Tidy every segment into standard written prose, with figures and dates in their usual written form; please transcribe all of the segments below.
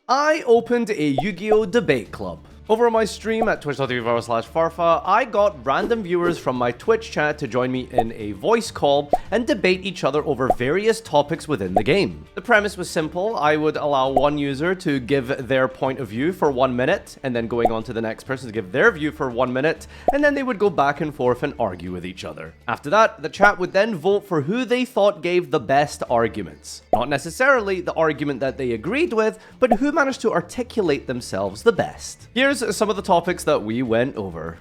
I opened a Yu-Gi-Oh! Debate club. Over on my stream at twitch.tv/Farfa, I got random viewers from my Twitch chat to join me in a voice call and debate each other over various topics within the game. The premise was simple. I would allow one user to give their point of view for 1 minute, and then going on to the next person to give their view for 1 minute, and then they would go back and forth and argue with each other. After that, the chat would then vote for who they thought gave the best arguments. Not necessarily the argument that they agreed with, but who managed to articulate themselves the best. Here's some of the topics that we went over.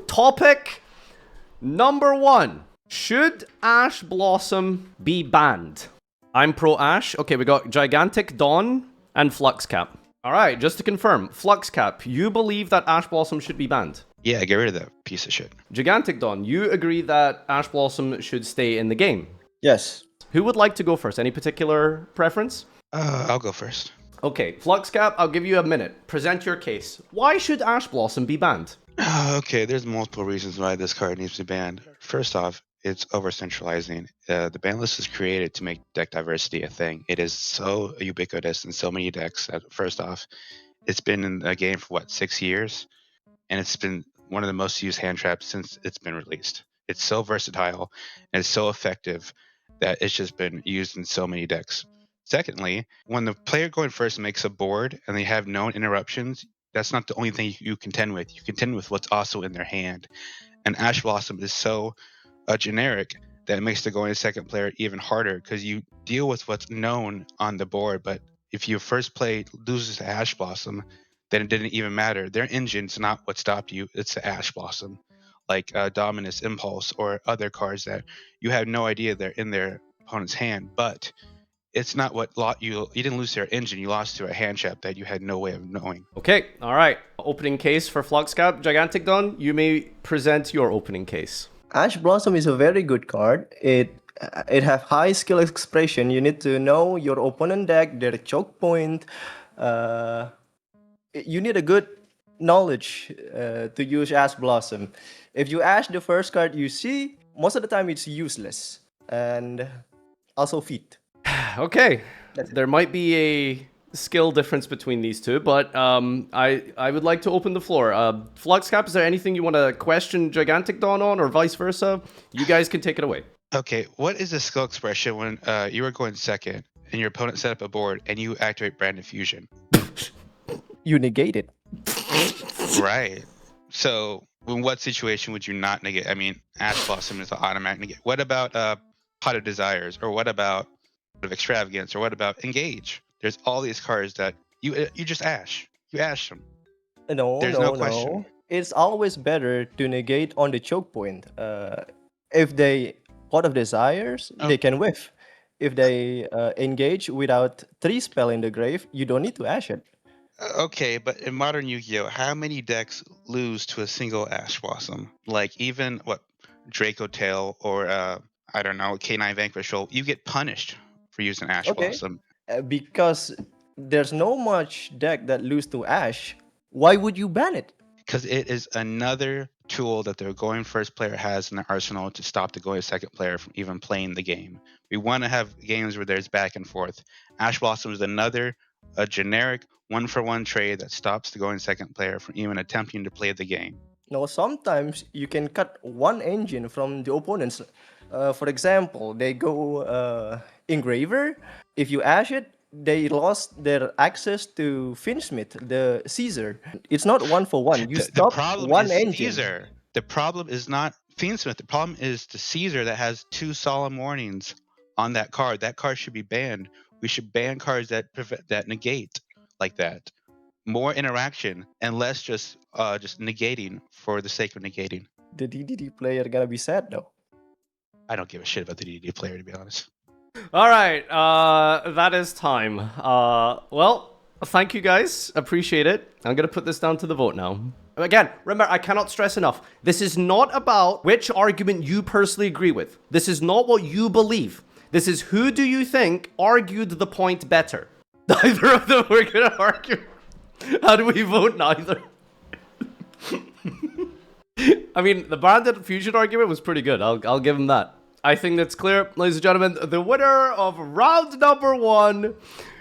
Topic number 1. Should Ash Blossom be banned? I'm pro Ash. Okay, we got Gigantic Dawn and Fluxcap. Alright, just to confirm, Fluxcap, you believe that Ash Blossom should be banned? Yeah, get rid of that piece of shit. Gigantic Dawn, you agree that Ash Blossom should stay in the game? Yes. Who would like to go first? Any particular preference? I'll go first. Okay, Fluxcap, I'll give you a minute. Present your case. Why should Ash Blossom be banned? Okay, there's multiple reasons why this card needs to be banned. First off, it's over-centralizing. The ban list was created to make deck diversity a thing. It is so ubiquitous in so many decks. First off, it's been in the game for, 6 years? And it's been one of the most used hand traps since it's been released. It's so versatile and it's so effective that it's just been used in so many decks. Secondly, when the player going first makes a board and they have known interruptions, that's not the only thing you contend with. You contend with what's also in their hand. And Ash Blossom is so generic that it makes the going second player even harder because you deal with what's known on the board. But if your first play loses to Ash Blossom, then it didn't even matter. Their engine's not what stopped you. It's the Ash Blossom, like Dominus Impulse or other cards that you have no idea they're in their opponent's hand. But it's not what you didn't lose their engine. You lost to a hand trap that you had no way of knowing. Okay, all right. Opening case for Fluxcap. Gigantic Dawn, you may present your opening case. Ash Blossom is a very good card. It have high skill expression. You need to know your opponent deck, their choke point. You need a good knowledge to use Ash Blossom. If you Ash the first card you see, most of the time it's useless. And also feat. Okay, there might be a skill difference between these two, but I would like to open the floor. Fluxcap, is there anything you want to question Gigantic Dawn on, or vice versa? You guys can take it away. Okay, what is the skill expression when you were going second and your opponent set up a board and you activate Branded Fusion? You negate it. Right. So, in what situation would you not negate? I mean, Ash Blossom is an automatic negate. What about Pot of Desires? Or what about Extravagance? Or what about Engage? There's all these cards that you just Ash. You Ash them. There's no question. It's always better to negate on the choke point. If they Pot of Desires, they can whiff. If they engage without 3 spell in the grave, you don't need to Ash it. Okay, but in modern Yu-Gi-Oh, how many decks lose to a single Ash Blossom? Like even Draco Tail or I don't know, K9 Vanquishal, you get punished for using Ash Blossom. Because there's no much deck that lose to Ash. Why would you ban it? Because it is another tool that the going first player has in their arsenal to stop the going second player from even playing the game. We want to have games where there's back and forth. Ash Blossom is a generic one-for-one trade that stops the going second player from even attempting to play the game. No, sometimes you can cut one engine from the opponents. For example, they go Engraver. If you Ash it, they lost their access to Finsmith, the Caesar. It's not one for one. You stop one engine. Caesar. The problem is not Finsmith. The problem is the Caesar that has 2 Solemn Warnings on that card. That card should be banned. We should ban cards that negate like that. More interaction and less just negating for the sake of negating. The DDD player gonna be sad though. I don't give a shit about the DDD player, to be honest. All right, that is time. Well, thank you guys. Appreciate it. I'm going to put this down to the vote now. Again, remember, I cannot stress enough. This is not about which argument you personally agree with. This is not what you believe. This is who do you think argued the point better. Neither of them were going to argue. How do we vote? Neither. I mean, the branded fusion argument was pretty good. I'll give him that. I think that's clear. Ladies and gentlemen, the winner of round number 1.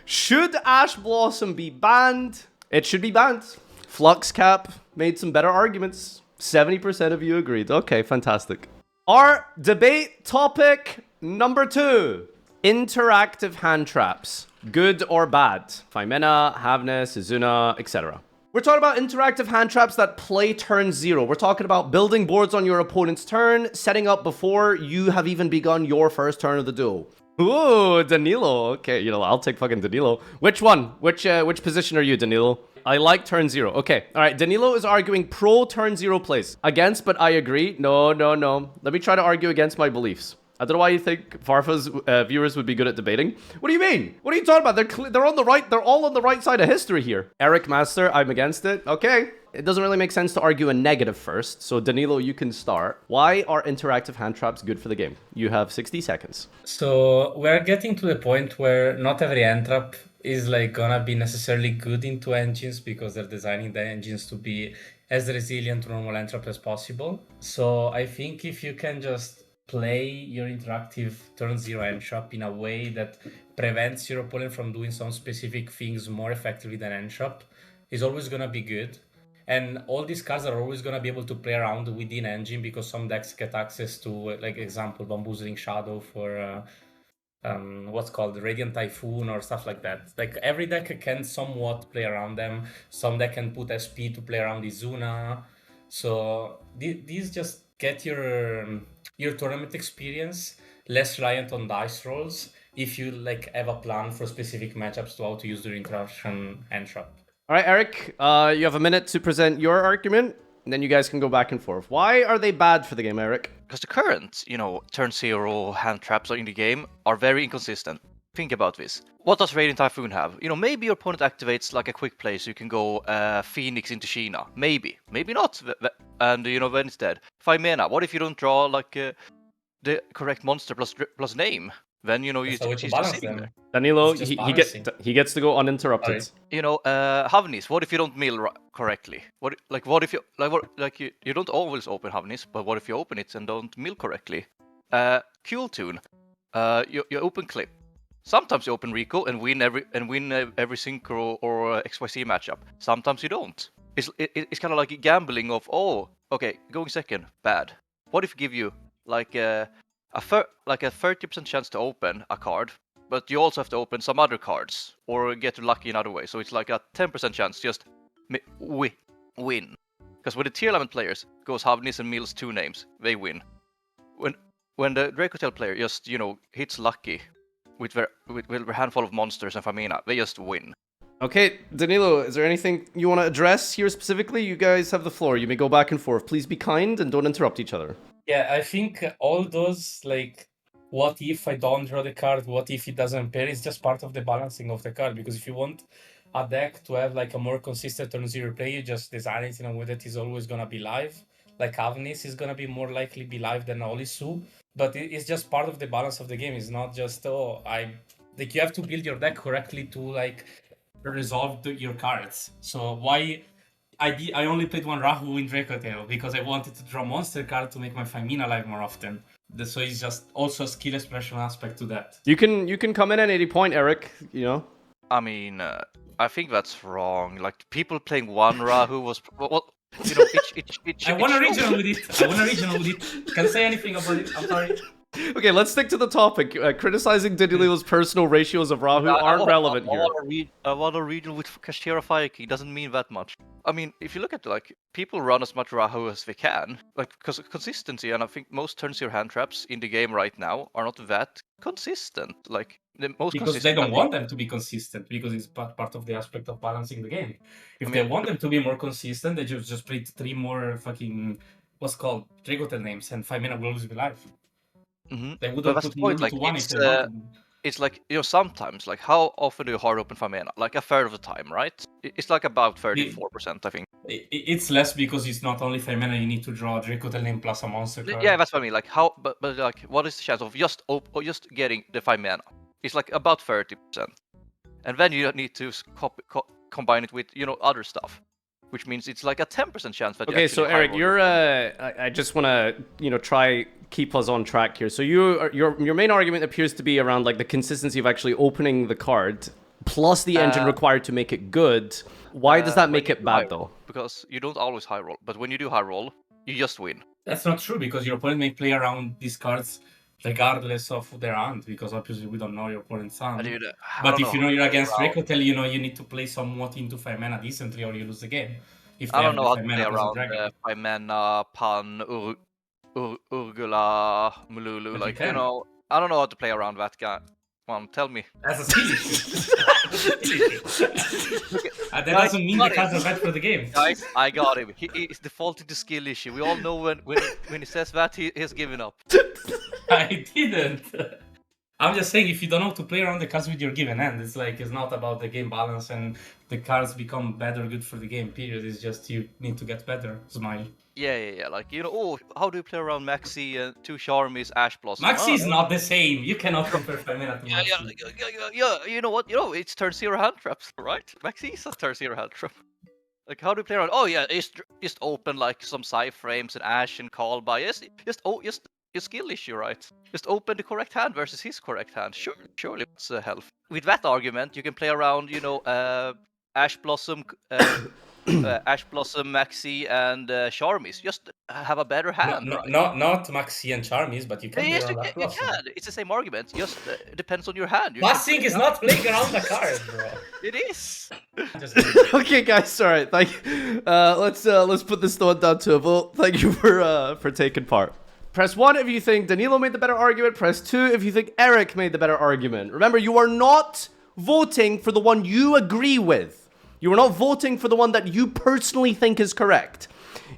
Should Ash Blossom be banned? It should be banned. Fluxcap made some better arguments. 70% of you agreed. Okay, fantastic. Our debate topic number 2. Interactive hand traps. Good or bad? Femena, Havnes, Izuna, etc. We're talking about interactive hand traps that play turn 0. We're talking about building boards on your opponent's turn, setting up before you have even begun your first turn of the duel. Ooh, Danilo. Okay, I'll take fucking Danilo. Which one? Which position are you, Danilo? I like turn 0. Okay, all right. Danilo is arguing pro turn 0 plays. Against, but I agree. No. Let me try to argue against my beliefs. I don't know why you think Farfa's viewers would be good at debating. What do you mean? What are you talking about? They're on the right. They're all on the right side of history here. Eric Master, I'm against it. Okay. It doesn't really make sense to argue a negative first. So Danilo, you can start. Why are interactive hand traps good for the game? You have 60 seconds. So we're getting to the point where not every hand trap is like gonna be necessarily good into engines because they're designing the engines to be as resilient to normal hand trap as possible. So I think if you can just play your interactive turn 0 hand trap in a way that prevents your opponent from doing some specific things more effectively than hand trap is always gonna be good. And all these cards are always gonna be able to play around within engine because some decks get access to, like example, Bamboozling Shadow for what's called the Radiant Typhoon or stuff like that. Like every deck can somewhat play around them. Some deck can put SP to play around Izuna. So these just get your tournament experience less reliant on dice rolls if you like have a plan for specific matchups to how to use the interaction hand trap. All right, Eric, you have a minute to present your argument, and then you guys can go back and forth. Why are they bad for the game, Eric? Because the current, turn 0 hand traps in the game are very inconsistent. Think about this. What does Radiant Typhoon have? Maybe your opponent activates like a quick play so you can go Phoenix into Sheena. Maybe not. And when it's dead. 5 mana. What if you don't draw like the correct monster plus name? Then you just balance them. There. Danilo, he gets to go uninterrupted. Havnis. What if you don't mill correctly? What if you you don't always open Havnis, but what if you open it and don't mill correctly? Cool Tune. You open Clip. Sometimes you open Rico and win every synchro or XYZ matchup. Sometimes you don't. It's kind of like gambling of going second, bad. What if I give you like a 30% chance to open a card, but you also have to open some other cards or get lucky in other way. So it's like a 10% chance just win. Because when the tier 11 players goes Havnis and mills 2 names, they win. When the Dracotel player just hits lucky with a handful of monsters and Femena, they just win. Okay, Danilo, is there anything you want to address here specifically? You guys have the floor. You may go back and forth. Please be kind and don't interrupt each other. Yeah, I think all those, like, what if I don't draw the card, what if it doesn't pair, is just part of the balancing of the card. Because if you want a deck to have, like, a more consistent turn 0 play, you just design it in a way that is always going to be live. Like, Avnis is going to be more likely be live than Olisu. But it's just part of the balance of the game. It's not just, you have to build your deck correctly to, like, resolve your cards. So why... I only played one Rahu in Dracotel because I wanted to draw monster card to make my Femena live more often. So it's just also a skill expression aspect to that. You can come in at 80 point, Eric. I mean, I think that's wrong. Like people playing one Rahu was I won a regional with it. Can't say anything about it. I'm sorry. Okay, let's stick to the topic. Criticizing Danilo's personal ratios of Rahu aren't relevant here. I want a region with Kashtira Fire King doesn't mean that much. I mean, if you look at like people run as much Rahu as they can, like because consistency, and I think most turn 0 hand traps in the game right now are not that consistent. Like the most because they don't want them to be consistent because it's part of the aspect of balancing the game. If they want them to be more consistent, they just play 3 more fucking what's called Dragotel names, and 5 mana will always be live. Mm-hmm. They wouldn't put point, like, to 1 if they wanted. It's like, sometimes, like, how often do you hard open Femena? Like a third of the time, right? It's like about 34%, I think. It's less because it's not only Femena, you need to draw a Dracotel name plus a monster card. Yeah, that's what I mean. Like, but like, what is the chance of just getting the Femena? It's like about 30%. And then you need to combine it with, other stuff. which means it's like a 10% chance that you Okay, so actually high Eric, roll. you're I just want to try keep us on track here. So your main argument appears to be around like the consistency of actually opening the card plus the engine required to make it good. Why does that when make you it do high bad though? roll, because you don't always high roll, but when you do high roll, you just win. That's not true, because your opponent may play around these cards regardless of their hand, because obviously we don't know your opponent's hand. Dude, I But don't if know you how know to you're play against around. Rekotel, you need to play somewhat into 5 mana decently, or you lose the game. If I they don't have know the how 5 to mana play plus a around dragon. 5 mana Pan Urgula Mululu. But you Like, can. I don't know how to play around that guy. Come on, tell me. That's a skill issue. That Guys, doesn't mean got the cards him. are bad for the game. Guys, I got him. He is defaulting to skill issue. We all know when he says that, he has given up. I didn't. I'm just saying, if you don't know how to play around the cards with your given hand, it's not about the game balance and the cards become bad or good for the game, period. It's just you need to get better. Smile. Yeah. Like, how do you play around Maxi and 2 Charmies, Ash Blossom? Maxi is not the same. You cannot compare 5 mana to Maxi. Yeah. You know what? It's turn 0 hand traps, right? Maxi is a turn 0 hand trap. Like, how do you play around? Oh yeah, just open like some side frames and Ash and call by. Just your skill issue, right? Just open the correct hand versus his correct hand. Surely it's health. With that argument, you can play around, Ash Blossom, Ash Blossom, Maxi, and Charmies. Just have a better hand, right? Not Maxi and Charmies, but you can play Yes, around that you plus. can. It's the same argument. Just depends on your hand. You Passing is not playing around the card, bro. It is. Just Okay, guys, all right. Thank you. Let's put this one down to a vote. Thank you for taking part. Press 1 if you think Danilo made the better argument. Press 2 if you think Eric made the better argument. Remember, you are not voting for the one you agree with. You are not voting for the one that you personally think is correct.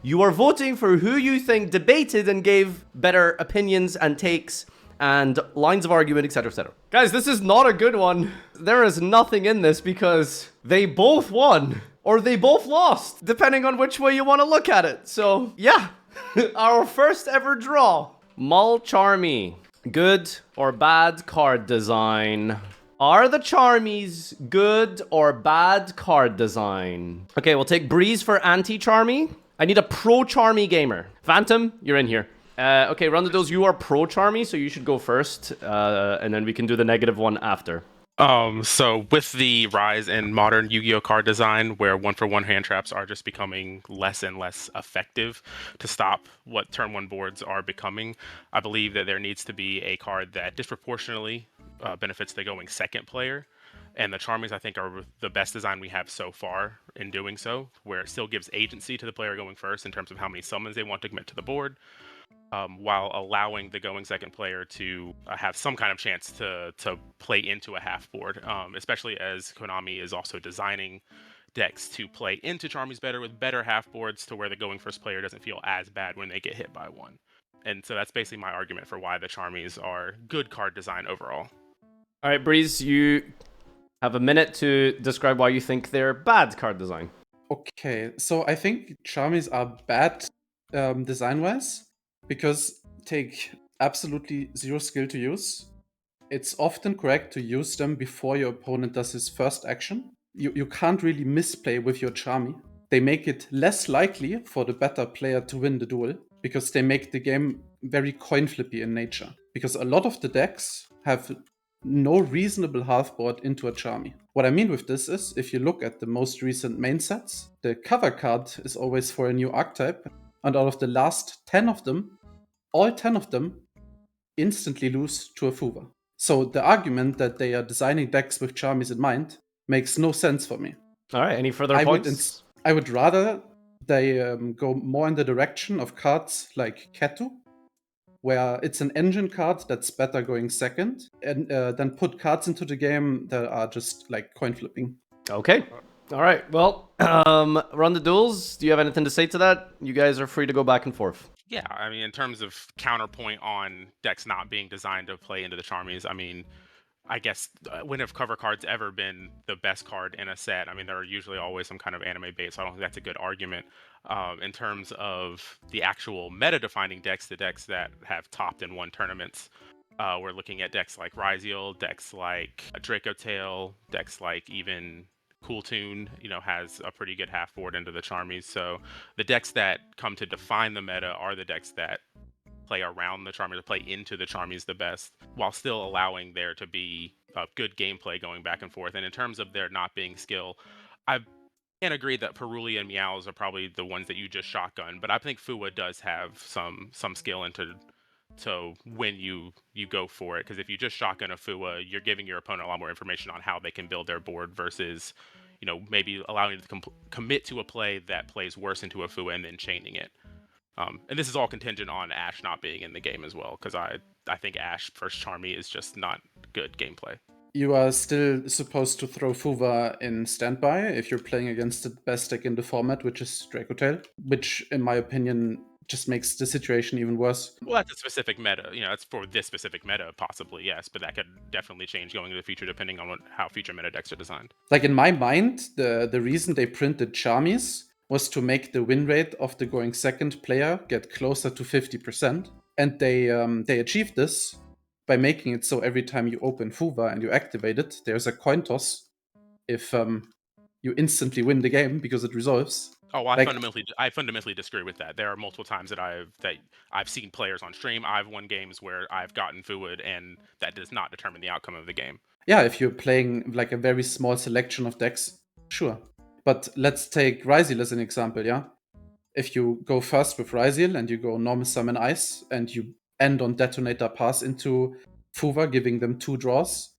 You are voting for who you think debated and gave better opinions and takes and lines of argument, etc., etc. Guys, this is not a good one. There is nothing in this because they both won or they both lost, depending on which way you want to look at it. So, yeah. Our first ever draw. Mulcharmy. Good or bad card design? Are the Charmies good or bad card design? Okay, we'll take Breeze for anti-Charmy. I need a pro-Charmy gamer. Phantom, you're in here. Okay, Run the Duels, you are pro-Charmy, so you should go first. And then we can do the negative one after. So with the rise in modern Yu-Gi-Oh card design, where 1-for-1 hand traps are just becoming less and less effective to stop what turn 1 boards are becoming, I believe that there needs to be a card that disproportionately benefits the going second player. And the Charmies, I think, are the best design we have so far in doing so, where it still gives agency to the player going first in terms of how many summons they want to commit to the board. While allowing the going second player to have some kind of chance to play into a half board, especially as Konami is also designing decks to play into Charmies better with better half boards to where the going first player doesn't feel as bad when they get hit by one. And so that's basically my argument for why the Charmies are good card design overall. All right, Breeze, you have a minute to describe why you think they're bad card design. Okay, so I think Charmies are bad design-wise because take absolutely zero skill to use. It's often correct to use them before your opponent does his first action. You can't really misplay with your Charmy. They make it less likely for the better player to win the duel because they make the game very coin flippy in nature. Because a lot of the decks have no reasonable half board into a Charmy. What I mean with this is, if you look at the most recent main sets, the cover card is always for a new archetype, and out of the last 10 of them, all 10 of them instantly lose to a Fuva. So the argument that they are designing decks with Charmies in mind makes no sense for me. All right, any further points? I would rather they go more in the direction of cards like Ketu, where it's an engine card that's better going second, and then put cards into the game that are just like coin flipping. Okay. All right. Well, Run the Duels, do you have anything to say to that? You guys are free to go back and forth. Yeah, I mean, in terms of counterpoint on decks not being designed to play into the Charmies, I mean, I guess when have cover cards ever been the best card in a set? I mean, there are usually always some kind of anime bait, so I don't think that's a good argument. In terms of the actual meta-defining decks, the decks that have topped and won tournaments, we're looking at decks like Ryziel, decks like Draco Tail, decks like even Cool Tune, has a pretty good half board into the Charmies. So the decks that come to define the meta are the decks that play around the Charmies, play into the Charmies the best, while still allowing there to be good gameplay going back and forth. And in terms of there not being skill, I can't agree that Peruli and Meows are probably the ones that you just shotgun, but I think Fua does have some skill into when you go for it, because if you just shotgun a Fua, you're giving your opponent a lot more information on how they can build their board versus maybe allowing you to commit to a play that plays worse into a Fua and then chaining it. And this is all contingent on Ash not being in the game as well, because I think Ash versus Charmy is just not good gameplay. You are still supposed to throw Fuva in standby if you're playing against the best deck in the format, which is Dracotail, which, in my opinion, just makes the situation even worse. Well, that's a specific meta. That's for this specific meta, possibly, yes, but that could definitely change going into the future depending on how future meta decks are designed. Like, in my mind, the reason they printed Charmies was to make the win rate of the going second player get closer to 50%. And they achieved this by making it so every time you open Fuva and you activate it, there's a coin toss if you instantly win the game because it resolves. Oh, I fundamentally disagree with that. There are multiple times that I've seen players on stream. I've won games where I've gotten Fua'd, and that does not determine the outcome of the game. Yeah, if you're playing like a very small selection of decks, sure. But let's take Ryzeal as an example, yeah? If you go first with Ryzeal and you go normal summon ice and you end on Detonator Pass into Fuva, giving them 2 draws,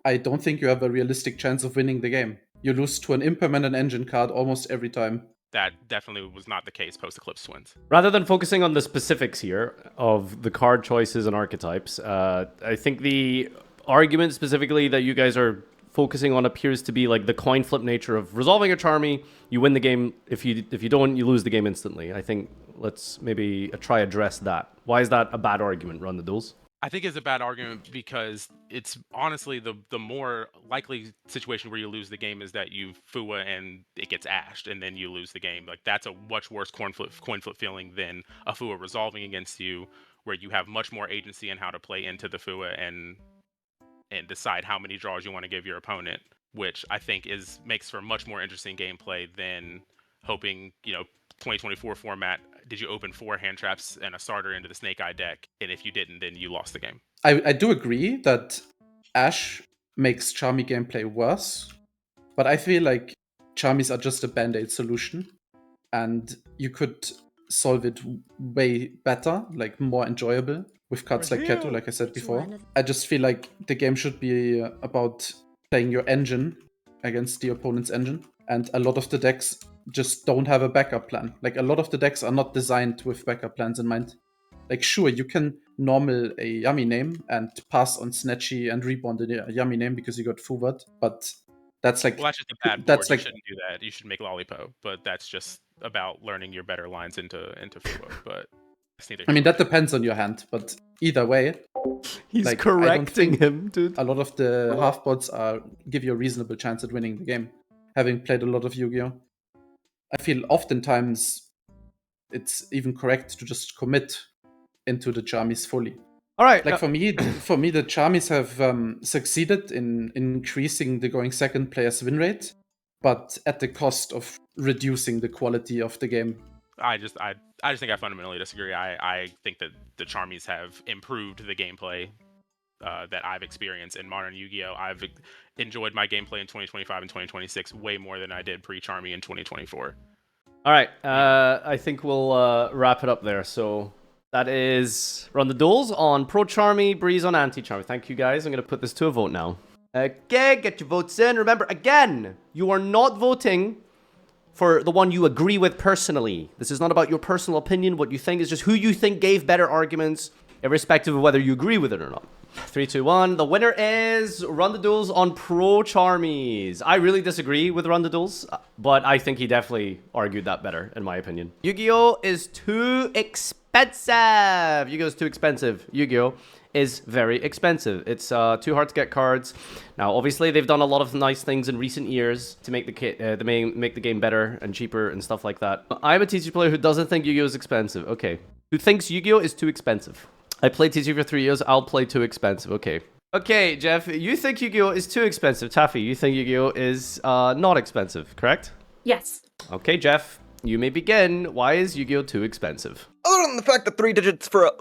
I don't think you have a realistic chance of winning the game. You lose to an impermanent engine card almost every time. That definitely was not the case post-Eclipse Twins. Rather than focusing on the specifics here of the card choices and archetypes, I think the argument specifically that you guys are focusing on appears to be like the coin flip nature of resolving a Charmy. You win the game. If you don't, you lose the game instantly. I think let's maybe try address that. Why is that a bad argument, Run the Duels? I think it's a bad argument because it's honestly the more likely situation where you lose the game is that you Fua and it gets ashed and then you lose the game. Like, that's a much worse coin flip feeling than a Fua resolving against you, where you have much more agency in how to play into the Fua and decide how many draws you want to give your opponent, which I think makes for much more interesting gameplay than hoping, 2024 format, did you open 4 hand traps and a starter into the Snake Eye deck? And if you didn't, then you lost the game. I do agree that Ash makes Charmy gameplay worse, but I feel like Charmies are just a band-aid solution, and you could solve it way better, like more enjoyable, with cards like Ketu, like I said before. I just feel like the game should be about playing your engine against the opponent's engine, and a lot of the decks just don't have a backup plan. Like, a lot of the decks are not designed with backup plans in mind. Like, sure, you can normal a Yummy name and pass on Snatchy and rebond a Yummy name because you got Fuvad, but that's like... Well, that's just a bad board. You shouldn't do that. You should make Lollipo, but that's just about learning your better lines into Fuwa, but I mean, that depends on your hand, but either way... He's like, correcting him, dude. A lot of the half-bots give you a reasonable chance at winning the game. Having played a lot of Yu-Gi-Oh! I feel oftentimes it's even correct to just commit into the Charmies fully. All right. Like, for me, the Charmies have succeeded in increasing the going second player's win rate, but at the cost of reducing the quality of the game. I just think I fundamentally disagree. I think that the Charmies have improved the gameplay that I've experienced in modern Yu-Gi-Oh! I've enjoyed my gameplay in 2025 and 2026 way more than I did pre-Charmy in 2024. All right. I think we'll wrap it up there. So that is Run the Duels on Pro Charmy, Breeze on Anti Charmy. Thank you, guys. I'm going to put this to a vote now. Okay, get your votes in. Remember, again, you are not voting for the one you agree with personally. This is not about your personal opinion. What you think is just who you think gave better arguments, irrespective of whether you agree with it or not. 3, 2, 1. The winner is Run the Duels on Pro Charmies. I really disagree with Run the Duels, but I think he definitely argued that better, in my opinion. Yu-Gi-Oh! Is too expensive. Yu-Gi-Oh! Is too expensive. Yu-Gi-Oh! Is very expensive. It's too hard to get cards. Now, obviously, they've done a lot of nice things in recent years to make the game better and cheaper and stuff like that. I'm a TCG player who doesn't think Yu-Gi-Oh! Is expensive. Okay. Who thinks Yu-Gi-Oh! Is too expensive? I played TCG for 3 years. I'll play too expensive. Okay. Okay, Jeff, you think Yu-Gi-Oh is too expensive. Taffy, you think Yu-Gi-Oh is not expensive, correct? Yes. Okay, Jeff, you may begin. Why is Yu-Gi-Oh too expensive? Other than the fact that 3 digits for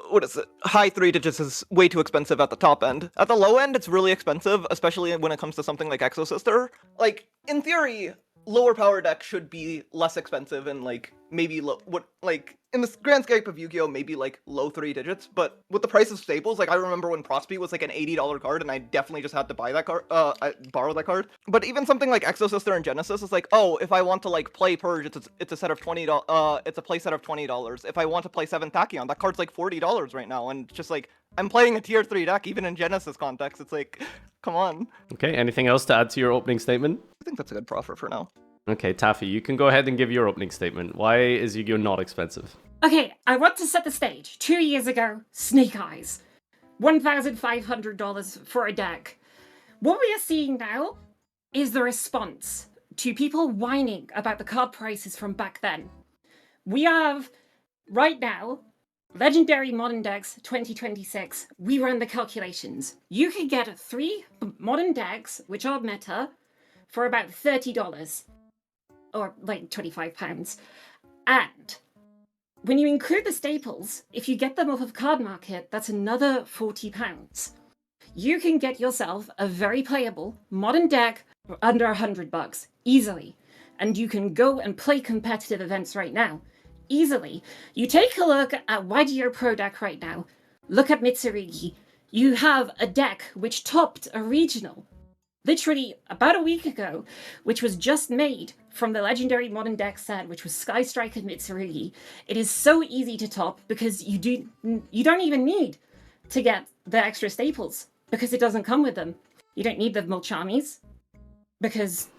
high 3 digits is way too expensive at the top end. At the low end, it's really expensive, especially when it comes to something like Exo Sister. Like, in theory, lower power deck should be less expensive and like maybe in the grand scope of Yu-Gi-Oh maybe like low 3 digits, but with the price of staples, like I remember when Prospe was like an $80 card and I definitely just had to buy that card, borrow that card. But even something like Exo Sister and Genesis is like, oh, if I want to like play Purge, it's a set of $20, it's a play set of $20. If I want to play 7th Tachyon, that card's like $40 right now, and just like I'm playing a tier 3 deck even in Genesis context. It's like, come on. Okay, anything else to add to your opening statement? I think that's a good proffer for now. Okay, Taffy, you can go ahead and give your opening statement. Why is Yu-Gi-Oh not expensive? Okay, I want to set the stage. 2 years ago, Snake Eyes. $1,500 for a deck. What we are seeing now is the response to people whining about the card prices from back then. We have, right now, Legendary Modern Decks 2026. We run the calculations. You can get 3 modern decks, which are meta, for about $30. Or like £25. And when you include the staples, if you get them off of Card Market, that's another £40. You can get yourself a very playable modern deck for under $100 easily. And you can go and play competitive events right now. Easily. You take a look at Yugioh Pro deck right now. Look at Mitsurugi. You have a deck which topped a regional literally about a week ago, which was just made from the Legendary Modern Deck set, which was Sky Strike and Mitsurugi. It is so easy to top because you don't even need to get the extra staples because it doesn't come with them. You don't need the Mulcharmies because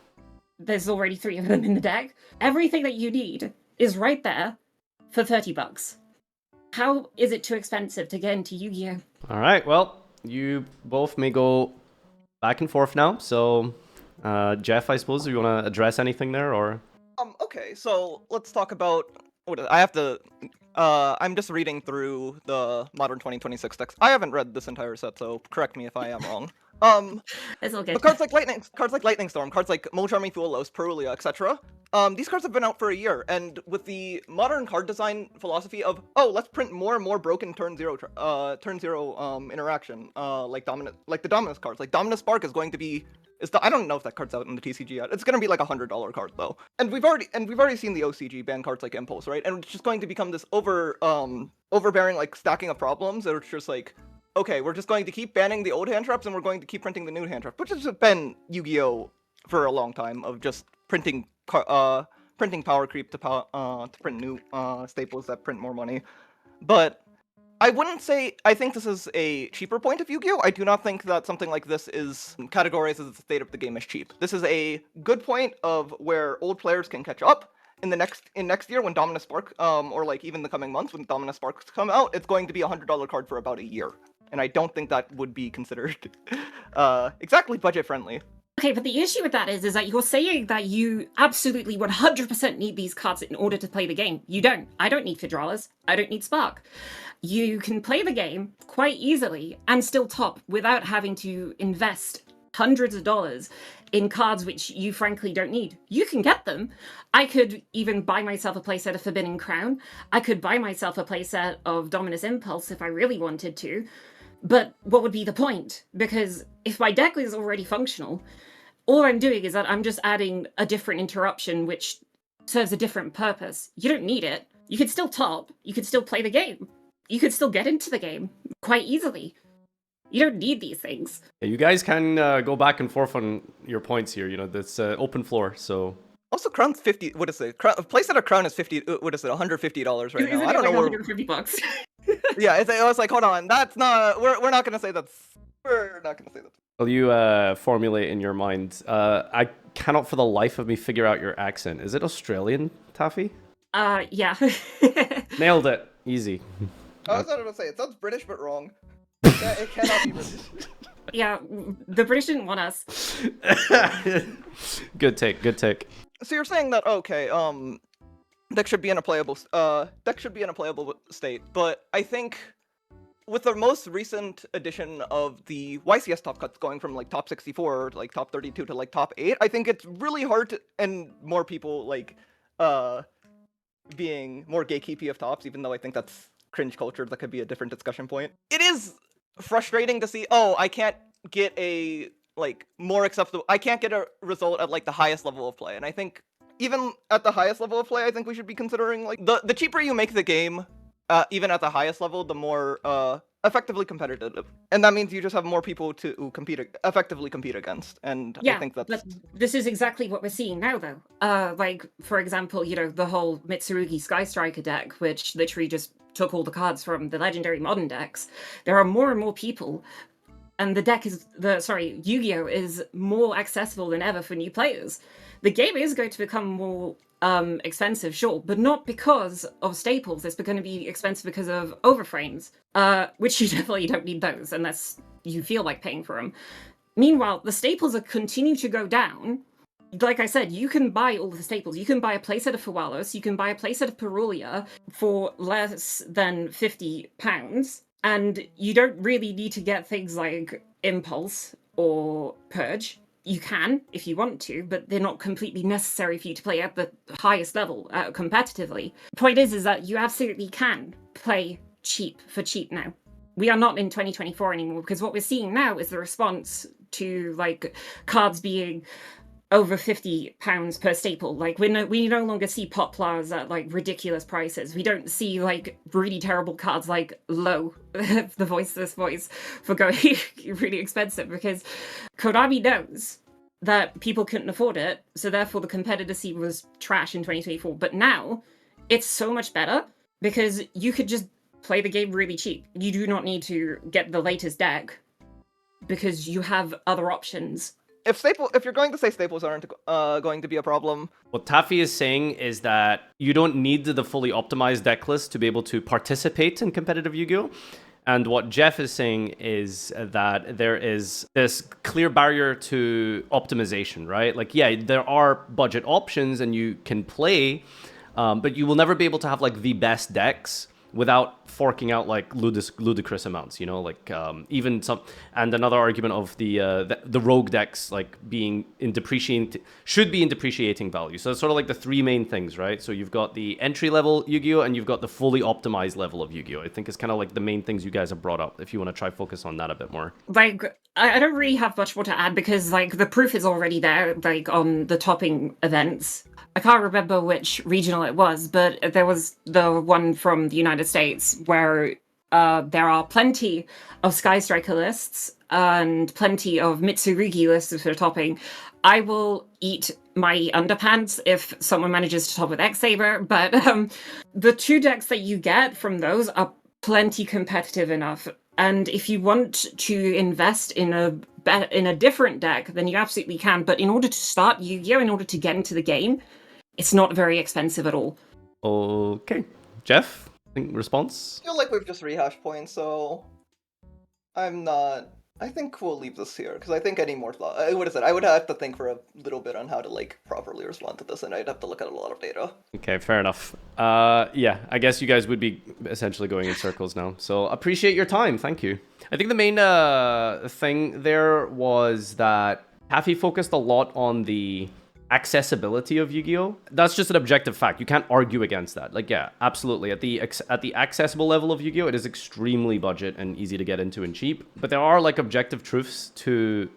there's already 3 of them in the deck. Everything that you need is right there for $30. How is it too expensive to get into Yu-Gi-Oh? All right, well, you both may go back and forth now. So, Jeff, I suppose, do you want to address anything there, or? Okay, so let's talk about I'm just reading through the Modern 2026 decks. I haven't read this entire set, so correct me if I am wrong. It's all good. But cards like Lightning Storm, cards like Mulcharmy, Thuolos, Perulia, etc. These cards have been out for a year, and with the modern card design philosophy of, oh, let's print more and more broken turn zero interaction, like the Dominus cards. Like Dominus Spark is going to be, I don't know if that card's out in the TCG yet. It's going to be like $100 card though, and we've already seen the OCG ban cards like Impulse, right? And it's just going to become this overbearing like stacking of problems. It's just like, okay, we're just going to keep banning the old hand traps and we're going to keep printing the new hand traps, which has been Yu-Gi-Oh for a long time of just printing power creep to print new staples that print more money. But I wouldn't say I think this is a cheaper point of Yu-Gi-Oh. I do not think that something like this is categorized as the state of the game is cheap. This is a good point of where old players can catch up. In next year when Dominus Spark, or like even the coming months when Dominus Sparks come out, it's going to be $100 card for about a year. And I don't think that would be considered exactly budget friendly. Okay, but the issue with that is that you're saying that you absolutely 100% need these cards in order to play the game. You don't. I don't need Fidralas. I don't need Spark. You can play the game quite easily and still top without having to invest hundreds of dollars in cards which you frankly don't need. You can get them. I could even buy myself a playset of Forbidden Crown. I could buy myself a playset of Dominus Impulse if I really wanted to. But what would be the point? Because if my deck is already functional, all I'm doing is that I'm just adding a different interruption which serves a different purpose. You don't need it. You could still top. You could still play the game. You could still get into the game quite easily. You don't need these things. Yeah, you guys can go back and forth on your points here. You know, that's open floor, so... Also, Crown's 50. What is it? Playset of Crown is 50. What is it? $150 right now. I don't know. $150. Yeah, I was like, hold on. That's not. We're not gonna say that's. We're not gonna say that. Well, you formulate in your mind. I cannot for the life of me figure out your accent. Is it Australian, Taffy? Yeah. Nailed it. Easy. I was not gonna say it sounds British, but wrong. It cannot be British. Yeah, the British didn't want us. Good take. Good take. So you're saying that deck should be in a playable state, but I think with the most recent edition of the YCS top cuts going from like top 64 to like top 32 to like top 8, I think it's really hard to, and more people like being more gatekeepy of tops, even though I think that's cringe culture, that could be a different discussion point. It is frustrating to see, oh, I can't get a like more acceptable, I can't get a result at like the highest level of play. And I think even at the highest level of play, I think we should be considering like the cheaper you make the game, even at the highest level, the more effectively competitive. And that means you just have more people to effectively compete against. And Yeah, I think that's... but this is exactly what we're seeing now, though. Like, for example, you know, the whole Mitsurugi Sky Striker deck, which literally just took all the cards from the legendary modern decks. There are more and more people, and the deck is Yu-Gi-Oh! Is more accessible than ever for new players. The game is going to become more expensive, sure, but not because of staples. It's going to be expensive because of overframes, which you definitely don't need those unless you feel like paying for them. Meanwhile, the staples are continuing to go down. Like I said, you can buy all the staples. You can buy a playset of Fawalos, you can buy a playset of Perulia for less than £50, and you don't really need to get things like Impulse or Purge. You can, if you want to, but they're not completely necessary for you to play at the highest level competitively. The point is that you absolutely can play cheap for cheap now. We are not in 2024 anymore, because what we're seeing now is the response to like cards being over £50 per staple. Like we no longer see Poplars at like ridiculous prices. We don't see like really terrible cards like Low, the voiceless voice, for going really expensive, because Konami knows that people couldn't afford it, so therefore the competitor scene was trash in 2024. But now it's so much better because you could just play the game really cheap. You do not need to get the latest deck because you have other options. If you're going to say staples aren't going to be a problem, what Taffy is saying is that you don't need the fully optimized deck list to be able to participate in competitive Yu-Gi-Oh! And what Jeff is saying is that there is this clear barrier to optimization, right? Like, yeah, there are budget options and you can play, but you will never be able to have like the best decks without forking out like ludicrous amounts, you know, like even some. And another argument of the rogue decks like being in should be in depreciating value. So it's sort of like the three main things, right? So you've got the entry level Yu-Gi-Oh! And you've got the fully optimized level of Yu-Gi-Oh! I think it's kind of like the main things you guys have brought up. If you want to try focus on that a bit more. Like, I don't really have much more to add because like the proof is already there, like on the topping events. I can't remember which regional it was, but there was the one from the United States where there are plenty of Sky Striker lists and plenty of Mitsurugi lists for topping. I will eat my underpants if someone manages to top with X-Saber, but the two decks that you get from those are plenty competitive enough. And if you want to invest in a different deck, then you absolutely can. But in order to start Yu-Gi-Oh!, in order to get into the game, it's not very expensive at all. Okay. Jeff, response? I feel like we've just rehashed points, so I think we'll leave this here, because I think any more thought, I would have to think for a little bit on how to like properly respond to this, and I'd have to look at a lot of data. Okay, fair enough. Yeah, I guess you guys would be essentially going in circles now. So appreciate your time. Thank you. I think the main thing there was that Taffy focused a lot on the accessibility of Yu-Gi-Oh! That's just an objective fact. You can't argue against that. Like, yeah, absolutely. At the accessible level of Yu-Gi-Oh! It is extremely budget and easy to get into and cheap. But there are like objective truths to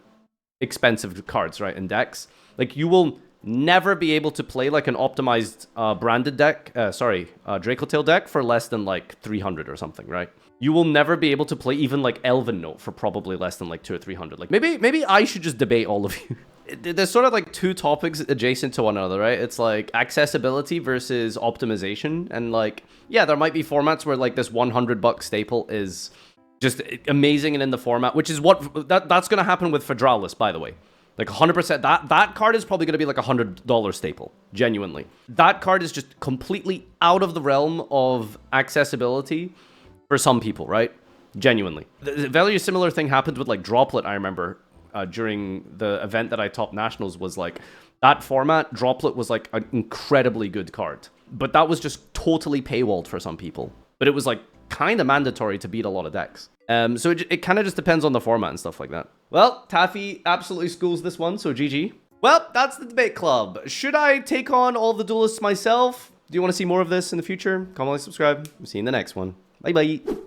expensive cards, right? And decks. Like, you will never be able to play like an optimized branded deck, Dracotail deck for less than like 300 or something, right? You will never be able to play even like Elven Note for probably less than like 200 or 300. Like maybe I should just debate all of you. There's sort of like two topics adjacent to one another, right? It's like accessibility versus optimization. And like, yeah, there might be formats where like this $100 staple is just amazing and in the format, which is what that's going to happen with Fedralis, by the way. Like 100%, that card is probably going to be like $100 staple, genuinely. That card is just completely out of the realm of accessibility for some people, right? Genuinely. The very similar thing happened with like Droplet, I remember, during the event that I topped Nationals. Was like, that format, Droplet was like an incredibly good card. But that was just totally paywalled for some people. But it was like kind of mandatory to beat a lot of decks. So it kind of just depends on the format and stuff like that. Well, Taffy absolutely schools this one, so GG. Well, that's the debate club. Should I take on all the duelists myself? Do you want to see more of this in the future? Comment, like, subscribe. See you in the next one. Bye-bye.